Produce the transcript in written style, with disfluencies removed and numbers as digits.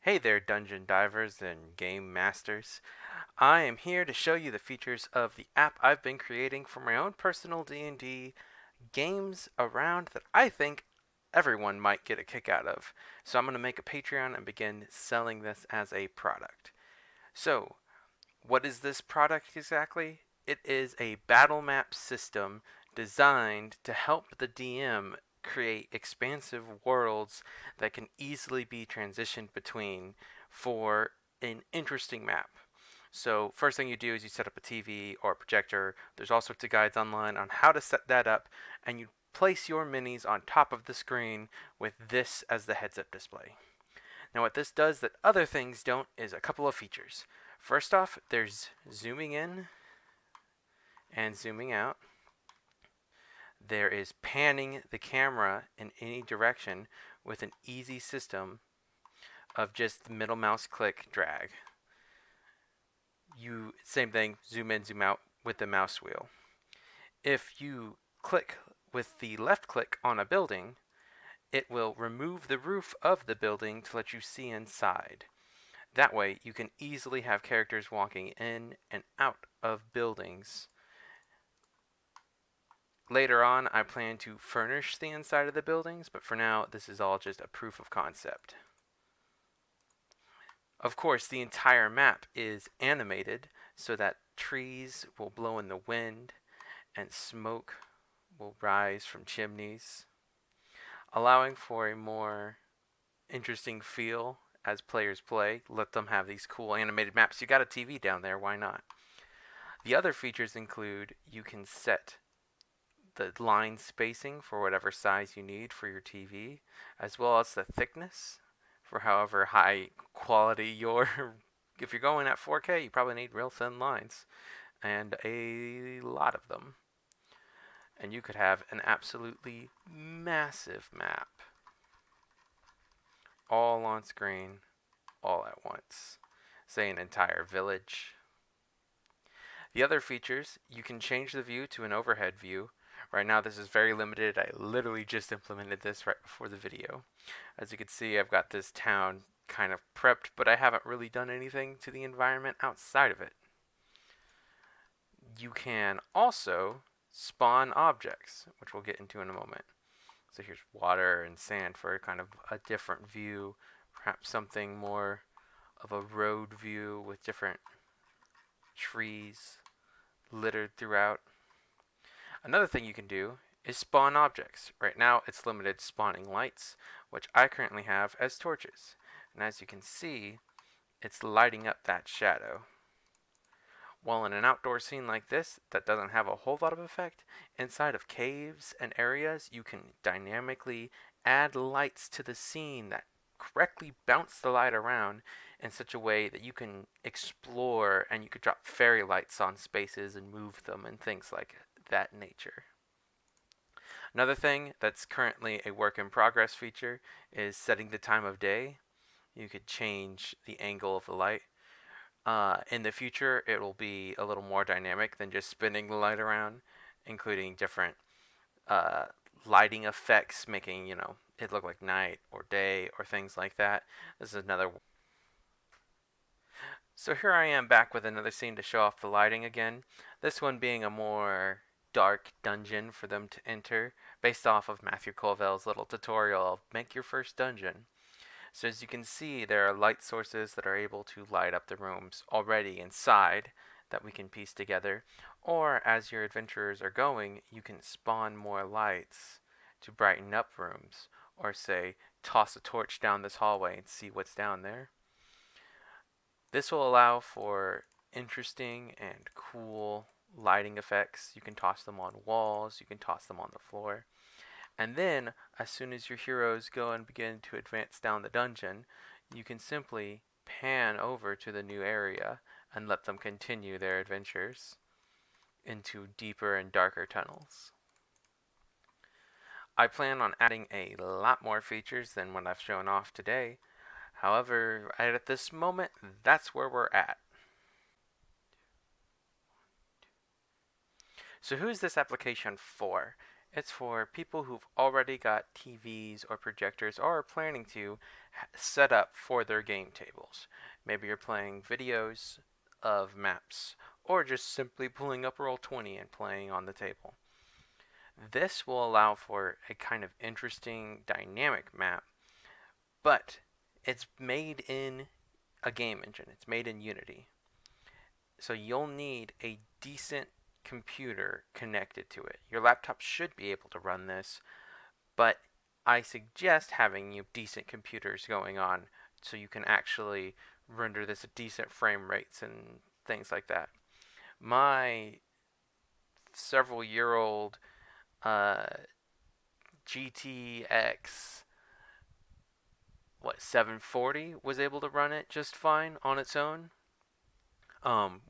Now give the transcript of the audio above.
Hey there, dungeon divers and game masters. I am here to show you the features of the app I've been creating for my own personal D&D games around that I think everyone might get a kick out of. So I'm going to make a Patreon and begin selling this as a product. So, what is this product exactly? It is a battle map system designed to help the DM create expansive worlds that can easily be transitioned between for an interesting map. So, first thing you do is you set up a TV or a projector. There's all sorts of guides online on how to set that up, and you place your minis on top of the screen with this as the heads up display. Now, what this does that other things don't is a couple of features. First off, there's zooming in and zooming out. There is panning the camera in any direction with an easy system of just the middle mouse click drag. Same thing, zoom in, zoom out with the mouse wheel. If you click with the left click on a building, it will remove the roof of the building to let you see inside. That way, you can easily have characters walking in and out of buildings. Later on, I plan to furnish the inside of the buildings, but for now, this is all just a proof of concept. Of course, the entire map is animated so that trees will blow in the wind and smoke will rise from chimneys, allowing for a more interesting feel as players play. Let them have these cool animated maps. You got a TV down there, why not? The other features include you can set the line spacing for whatever size you need for your TV, as well as the thickness for however high quality your if you're going at 4K, you probably need real thin lines and a lot of them. And you could have an absolutely massive map all on screen all at once. Say an entire village. The other features, you can change the view to an overhead view. Right now this is very limited. I literally just implemented this right before the video. As you can see, I've got this town kind of prepped, but I haven't really done anything to the environment outside of it. You can also spawn objects, which we'll get into in a moment. So here's water and sand for kind of a different view, perhaps something more of a road view with different trees littered throughout. Another thing you can do is spawn objects. Right now it's limited to spawning lights, which I currently have as torches. And as you can see, it's lighting up that shadow. While in an outdoor scene like this that doesn't have a whole lot of effect, inside of caves and areas you can dynamically add lights to the scene that correctly bounce the light around in such a way that you can explore, and you could drop fairy lights on spaces and move them and things like that nature. Another thing that's currently a work in progress feature is setting the time of day. You could change the angle of the light. In the future, it will be a little more dynamic than just spinning the light around, including different lighting effects, making it look like night or day or things like that. This is another. So here I am back with another scene to show off the lighting again. This one being a more dark dungeon for them to enter, based off of Matthew Colville's little tutorial of make your first dungeon. So as you can see, there are light sources that are able to light up the rooms already inside that we can piece together. Or as your adventurers are going, you can spawn more lights to brighten up rooms. Or say, toss a torch down this hallway and see what's down there. This will allow for interesting and cool lighting effects. You can toss them on walls, you can toss them on the floor. And then, as soon as your heroes go and begin to advance down the dungeon, you can simply pan over to the new area and let them continue their adventures into deeper and darker tunnels. I plan on adding a lot more features than what I've shown off today. However, right at this moment, that's where we're at. So who is this application for? It's for people who've already got TVs or projectors or are planning to set up for their game tables. Maybe you're playing videos of maps or just simply pulling up Roll20 and playing on the table. This will allow for a kind of interesting dynamic map, but it's made in a game engine. It's made in Unity. So you'll need a decent computer connected to it. Your laptop should be able to run this, but I suggest having decent computers going on so you can actually render this at decent frame rates and things like that. My several-year-old uh, GTX 740 was able to run it just fine on its own, with